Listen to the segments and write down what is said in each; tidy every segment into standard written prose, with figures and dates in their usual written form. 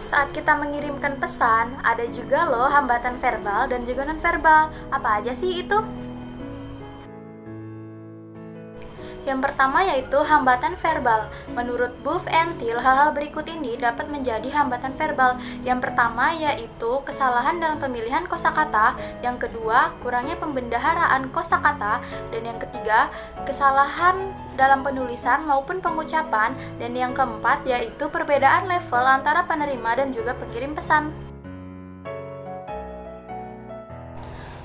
Saat kita mengirimkan pesan, ada juga loh hambatan verbal dan juga non-verbal. Apa aja sih itu? Yang pertama yaitu hambatan verbal. Menurut Buff and Thiel, hal-hal berikut ini dapat menjadi hambatan verbal. Yang pertama yaitu kesalahan dalam pemilihan kosakata, yang kedua kurangnya pembendaharaan kosakata, dan yang ketiga kesalahan dalam penulisan maupun pengucapan, dan yang keempat yaitu perbedaan level antara penerima dan juga pengirim pesan.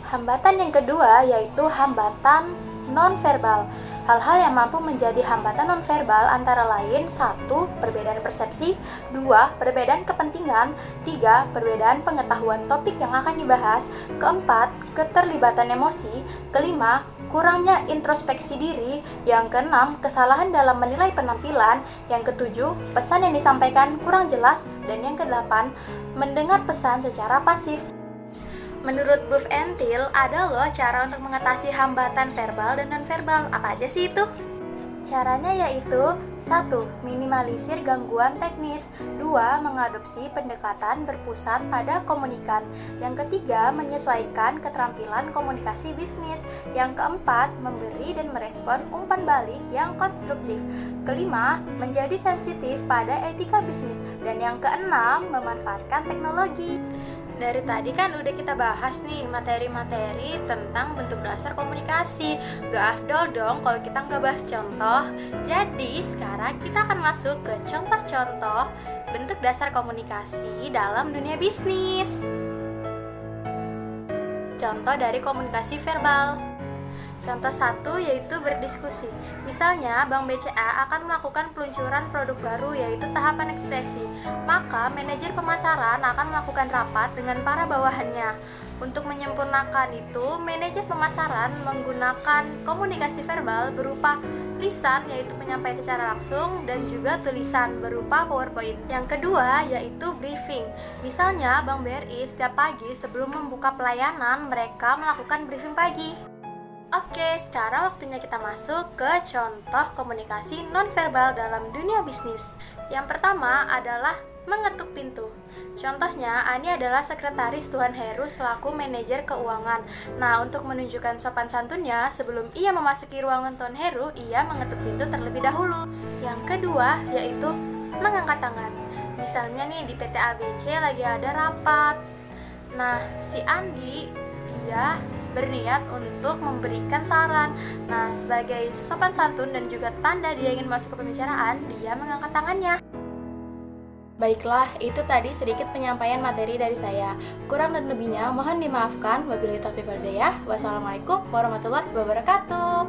Hambatan yang kedua yaitu hambatan non-verbal. Hal-hal yang mampu menjadi hambatan nonverbal antara lain 1. Perbedaan persepsi, 2. Perbedaan kepentingan, 3. Perbedaan pengetahuan topik yang akan dibahas, keempat, keterlibatan emosi, kelima, kurangnya introspeksi diri, yang keenam, kesalahan dalam menilai penampilan, yang ketujuh, pesan yang disampaikan kurang jelas, dan yang kedelapan, mendengar pesan secara pasif. Menurut Buff and Thiel, ada loh cara untuk mengatasi hambatan verbal dan non-verbal. Apa aja sih itu? Caranya yaitu 1. Minimalisir gangguan teknis, 2. Mengadopsi pendekatan berpusat pada komunikan, yang ketiga menyesuaikan keterampilan komunikasi bisnis, yang keempat memberi dan merespon umpan balik yang konstruktif, kelima menjadi sensitif pada etika bisnis, dan yang keenam memanfaatkan teknologi. Dari tadi kan udah kita bahas nih materi-materi tentang bentuk dasar komunikasi. Gak afdol dong kalau kita nggak bahas contoh. Jadi sekarang kita akan masuk ke contoh-contoh bentuk dasar komunikasi dalam dunia bisnis. Contoh dari komunikasi verbal. Contoh 1 yaitu berdiskusi. Misalnya, Bank BCA akan melakukan peluncuran produk baru yaitu tahapan ekspresi. Maka, manajer pemasaran akan melakukan rapat dengan para bawahannya. Untuk menyempurnakan itu, manajer pemasaran menggunakan komunikasi verbal berupa lisan yaitu penyampaian secara langsung dan juga tulisan berupa PowerPoint. Yang kedua yaitu briefing. Misalnya, Bank BRI setiap pagi sebelum membuka pelayanan mereka melakukan briefing pagi. Oke, sekarang waktunya kita masuk ke contoh komunikasi nonverbal dalam dunia bisnis. Yang pertama adalah mengetuk pintu. Contohnya, Ani adalah sekretaris Tuan Heru selaku manajer keuangan. Nah, untuk menunjukkan sopan santunnya, sebelum ia memasuki ruangan Tuan Heru, ia mengetuk pintu terlebih dahulu. Yang kedua, yaitu mengangkat tangan. Misalnya nih, di PT ABC lagi ada rapat. Nah, si Andi, dia berniat untuk memberikan saran. Nah, sebagai sopan santun dan juga tanda dia ingin masuk ke pembicaraan, dia mengangkat tangannya. Baiklah, itu tadi sedikit penyampaian materi dari saya. Kurang dan lebihnya mohon dimaafkan. Wabillahi taufiq wal hidayah. Wassalamualaikum warahmatullahi wabarakatuh.